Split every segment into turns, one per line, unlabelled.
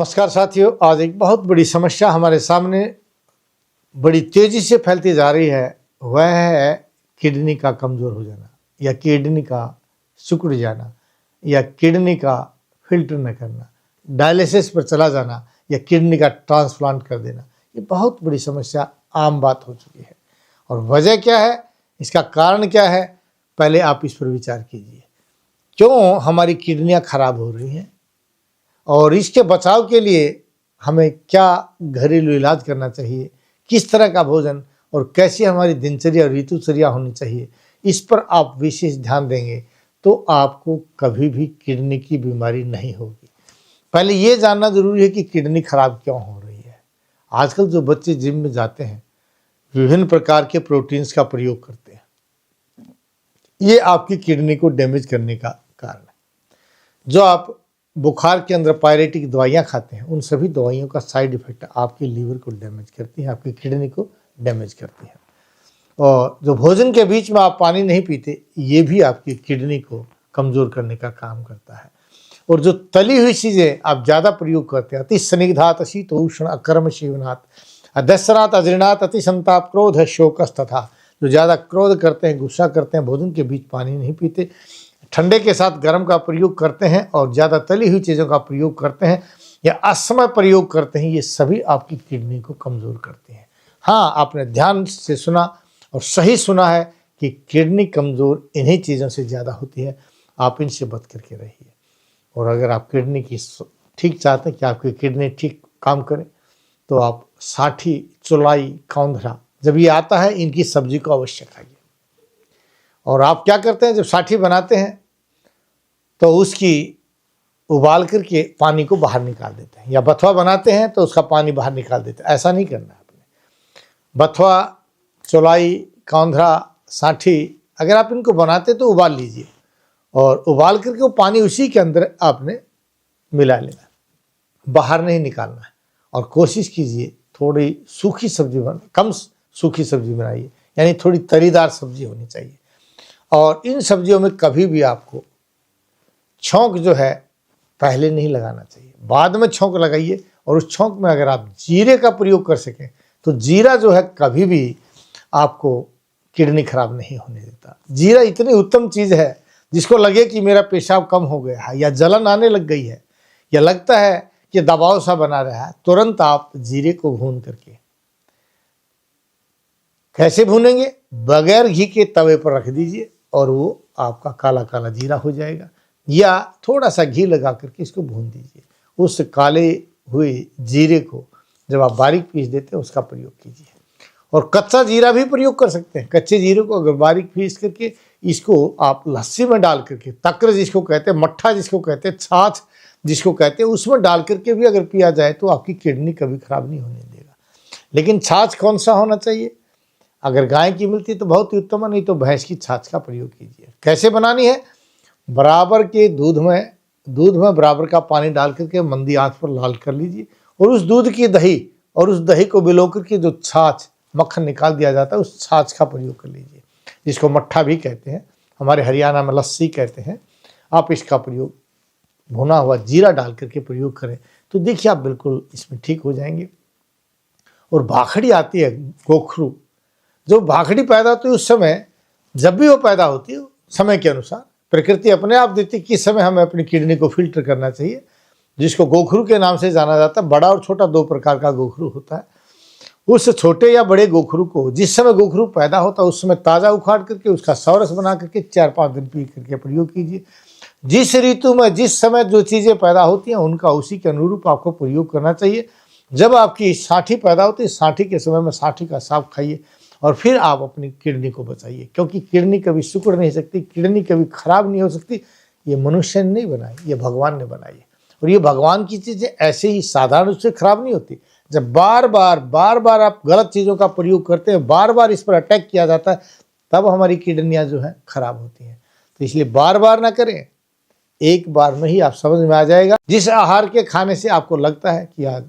नमस्कार साथियों, आज एक बहुत बड़ी समस्या हमारे सामने बड़ी तेजी से फैलती जा रही है। वह है किडनी का कमज़ोर हो जाना या किडनी का सिकुड़ जाना या किडनी का फिल्टर न करना, डायलिसिस पर चला जाना या किडनी का ट्रांसप्लांट कर देना। ये बहुत बड़ी समस्या आम बात हो चुकी है। और वजह क्या है, इसका कारण क्या है, पहले आप इस पर विचार कीजिए। क्यों हमारी किडनियाँ खराब हो रही हैं और इसके बचाव के लिए हमें क्या घरेलू इलाज करना चाहिए, किस तरह का भोजन और कैसी हमारी दिनचर्या और ऋतुचर्या होनी चाहिए, इस पर आप विशेष ध्यान देंगे तो आपको कभी भी किडनी की बीमारी नहीं होगी। पहले ये जानना जरूरी है कि किडनी खराब क्यों हो रही है। आजकल जो बच्चे जिम में जाते हैं, विभिन्न प्रकार के प्रोटीन्स का प्रयोग करते हैं, ये आपकी किडनी को डैमेज करने का कारण है। जो आप बुखार के अंदर पायरेटिक दवाइयाँ खाते हैं, उन सभी दवाइयों का साइड इफेक्ट आपके लीवर को डैमेज करती है, आपकी किडनी को डैमेज करती है। और जो भोजन के बीच में आप पानी नहीं पीते, ये भी आपकी किडनी को कमज़ोर करने का काम करता है। और जो तली हुई चीज़ें आप ज़्यादा प्रयोग करते हैं, अति स्निग्धात शीतोष्ण अकर्म शिवनाथ अदस्रात अजृणात अति संताप क्रोध शोकस तथा, जो ज़्यादा क्रोध करते हैं, गुस्सा करते हैं, भोजन के बीच पानी नहीं पीते, ठंडे के साथ गर्म का प्रयोग करते हैं और ज़्यादा तली हुई चीज़ों का प्रयोग करते हैं या असमय प्रयोग करते हैं, ये सभी आपकी किडनी को कमज़ोर करते हैं। हाँ, आपने ध्यान से सुना और सही सुना है कि किडनी कमज़ोर इन्हीं चीज़ों से ज़्यादा होती है। आप इनसे बच करके रहिए। और अगर आप किडनी की ठीक चाहते हैं कि आपकी किडनी ठीक काम करे, तो आप साठी, चौलाई, कौंधरा, जब ये आता है, इनकी सब्जी को अवश्य खाइए। और आप क्या करते हैं, जब साठी बनाते हैं तो उसकी उबाल करके पानी को बाहर निकाल देते हैं, या बथुआ बनाते हैं तो उसका पानी बाहर निकाल देते हैं। ऐसा नहीं करना है आपने। बथुआ, चौलाई, कौंधरा, साठी, अगर आप इनको बनाते तो उबाल लीजिए और उबाल करके वो पानी उसी के अंदर आपने मिला लेना, बाहर नहीं निकालना है। और कोशिश कीजिए थोड़ी सूखी सब्जी कम सूखी सब्जी बनाइए, यानी थोड़ी तरीदार सब्जी होनी चाहिए। और इन सब्जियों में कभी भी आपको छौंक जो है पहले नहीं लगाना चाहिए, बाद में छौंक लगाइए। और उस छौंक में अगर आप जीरे का प्रयोग कर सकें तो जीरा जो है कभी भी आपको किडनी खराब नहीं होने देता। जीरा इतनी उत्तम चीज़ है, जिसको लगे कि मेरा पेशाब कम हो गया है या जलन आने लग गई है या लगता है कि दबाव सा बना रहा है, तुरंत आप जीरे को भून करके, कैसे भूनेंगे, बगैर घी के तवे पर रख दीजिए और वो आपका काला काला जीरा हो जाएगा। या थोड़ा सा घी लगा करके इसको भून दीजिए। उस काले हुए जीरे को जब आप बारीक पीस देते हैं, उसका प्रयोग कीजिए। और कच्चा जीरा भी प्रयोग कर सकते हैं। कच्चे जीरे को अगर बारीक पीस करके इसको आप लस्सी में डाल करके, तक्र जिसको कहते हैं, मट्ठा जिसको कहते हैं, छाछ जिसको कहते हैं, उसमें डाल करके भी अगर पिया जाए तो आपकी किडनी कभी खराब नहीं होने देगा। लेकिन छाछ कौन सा होना चाहिए? अगर गाय की मिलती तो बहुत ही उत्तम है, नहीं तो भैंस की छाछ का प्रयोग कीजिए। कैसे बनानी है? बराबर के दूध में बराबर का पानी डाल करके मंदी आंच पर लाल कर लीजिए और उस दूध की दही और उस दही को बिलो करके जो छाछ मक्खन निकाल दिया जाता है, उस छाछ का प्रयोग कर लीजिए, जिसको मट्ठा भी कहते हैं, हमारे हरियाणा में लस्सी कहते हैं। आप इसका प्रयोग भुना हुआ जीरा डाल करके प्रयोग करें तो देखिए आप बिल्कुल इसमें ठीक हो जाएंगे। और भाखड़ी आती है, गोखरू, जो भाखड़ी पैदा होती है उस समय, जब भी वो पैदा होती है समय के अनुसार प्रकृति अपने आप देती है किस समय हमें अपनी किडनी को फिल्टर करना चाहिए, जिसको गोखरू के नाम से जाना जाता है। बड़ा और छोटा दो प्रकार का गोखरू होता है। उस छोटे या बड़े गोखरू को जिस समय गोखरू पैदा होता है उस समय ताज़ा उखाड़ करके उसका सौरस बना करके 4-5 दिन पी करके प्रयोग कीजिए। जिस ऋतु में जिस समय जो चीज़ें पैदा होती हैं उनका उसी के अनुरूप आपको प्रयोग करना चाहिए। जब आपकी साठी पैदा होती है, साठी के समय में साठी का साग खाइए और फिर आप अपनी किडनी को बचाइए, क्योंकि किडनी कभी सिकुड़ नहीं सकती, किडनी कभी खराब नहीं हो सकती। ये मनुष्य ने नहीं बनाई, ये भगवान ने बनाई है। और ये भगवान की चीज़ें ऐसे ही साधारण रूप से खराब नहीं होती। जब बार बार आप गलत चीज़ों का प्रयोग करते हैं, बार बार इस पर अटैक किया जाता है, तब हमारी किडनियाँ जो है खराब होती हैं। तो इसलिए बार बार ना करें, एक बार में ही आप समझ में आ जाएगा। जिस आहार के खाने से आपको लगता है कि आज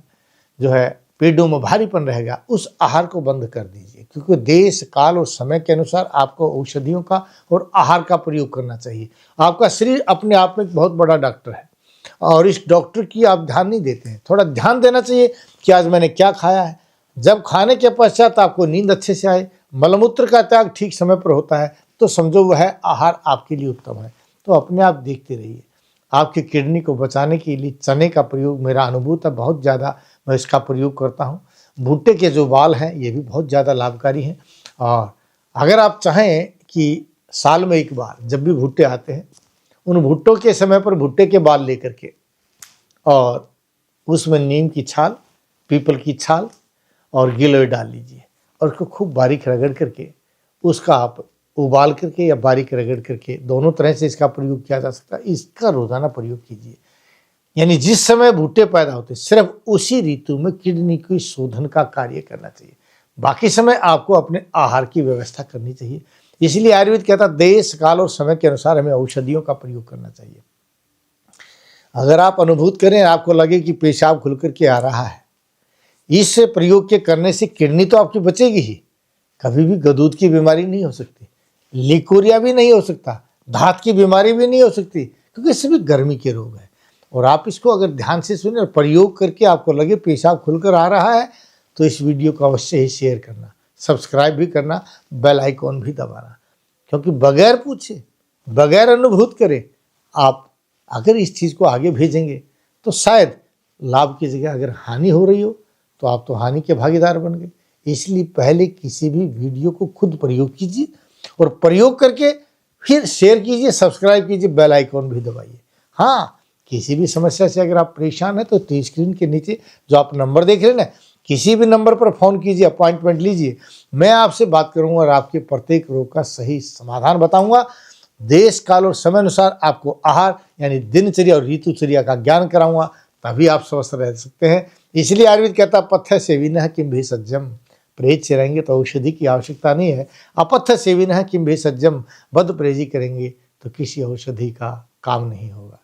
जो है पेटों में भारीपन रहेगा, उस आहार को बंद कर दीजिए, क्योंकि देश काल और समय के अनुसार आपको औषधियों का और आहार का प्रयोग करना चाहिए। आपका शरीर अपने आप में एक बहुत बड़ा डॉक्टर है और इस डॉक्टर की आप ध्यान नहीं देते हैं। थोड़ा ध्यान देना चाहिए कि आज मैंने क्या खाया है। जब खाने के पश्चात आपको नींद अच्छे से आए, मलमूत्र का त्याग ठीक समय पर होता है, तो समझो वह आहार आपके लिए उत्तम है। तो अपने आप देखते रहिए। आपकी किडनी को बचाने के लिए चने का प्रयोग मेरा अनुभूत है, बहुत ज़्यादा मैं इसका प्रयोग करता हूँ। भुट्टे के जो बाल हैं ये भी बहुत ज़्यादा लाभकारी हैं। और अगर आप चाहें कि साल में एक बार जब भी भुट्टे आते हैं, उन भुट्टों के समय पर भुट्टे के बाल लेकर के और उसमें नीम की छाल, पीपल की छाल और गिलोय डाल लीजिए और उसको खूब बारीक रगड़ करके उसका आप उबाल करके या बारीक रगड़ करके, दोनों तरह से इसका प्रयोग किया जा सकता है। इसका रोज़ाना प्रयोग कीजिए। यानी जिस समय भुट्टे पैदा होते सिर्फ उसी ऋतु में किडनी की शोधन का कार्य करना चाहिए। बाकी समय आपको अपने आहार की व्यवस्था करनी चाहिए। इसलिए आयुर्वेद कहता है देश काल और समय के अनुसार हमें औषधियों का प्रयोग करना चाहिए। अगर आप अनुभूत करें, आपको लगे कि पेशाब खुल करके आ रहा है, इस प्रयोग के करने से किडनी तो आपकी बचेगी ही, कभी भी गदूद की बीमारी नहीं हो सकती, लिकोरिया भी नहीं हो सकता, धात की बीमारी भी नहीं हो सकती, क्योंकि सभी गर्मी के रोग हैं। और आप इसको अगर ध्यान से सुने और प्रयोग करके आपको लगे पेशाब खुलकर आ रहा है, तो इस वीडियो को अवश्य ही शेयर करना, सब्सक्राइब भी करना, बेल आइकॉन भी दबाना। क्योंकि बगैर पूछे, बगैर अनुभूत करे आप अगर इस चीज़ को आगे भेजेंगे तो शायद लाभ की जगह अगर हानि हो रही हो तो आप तो हानि के भागीदार बन गए। इसलिए पहले किसी भी वीडियो को खुद प्रयोग कीजिए और प्रयोग करके फिर शेयर कीजिए, सब्सक्राइब कीजिए, बेल आइकॉन भी दबाइए। हाँ, किसी भी समस्या से अगर आप परेशान हैं तो स्क्रीन के नीचे जो आप नंबर देख रहे हैं ना, किसी भी नंबर पर फ़ोन कीजिए, अपॉइंटमेंट लीजिए। मैं आपसे बात करूंगा और आपके प्रत्येक रोग का सही समाधान बताऊंगा। देश काल और समय अनुसार आपको आहार यानी दिनचर्या और ऋतुचर्या का ज्ञान कराऊंगा, तभी आप स्वस्थ रह सकते हैं। इसलिए आयुर्वेद कहता है पथ्य सेविनः किम भेषजम, परहेज से रहेंगे तो औषधि की आवश्यकता नहीं है। अपथ्य सेविनः किम भेषजम, बद परहेजी करेंगे तो किसी औषधि का काम नहीं होगा।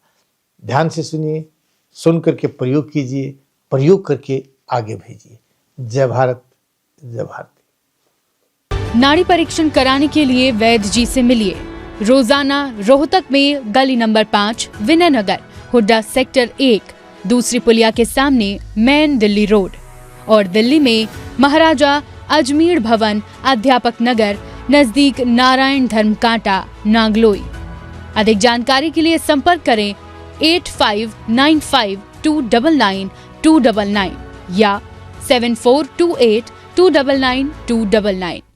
ध्यान से सुनिए, सुन करके प्रयोग कीजिए, प्रयोग करके आगे भेजिए। जय भारत, जय भारती।
नाड़ी परीक्षण कराने के लिए वैद्य जी से मिलिए रोजाना रोहतक में गली नंबर 5, विनय नगर, हुड्डा सेक्टर 1, दूसरी पुलिया के सामने, मेन दिल्ली रोड। और दिल्ली में महाराजा अजमेर भवन, अध्यापक नगर, नजदीक नारायण धर्म कांटा, नागलोई। अधिक जानकारी के लिए संपर्क करें 8595299299 या 7428299299।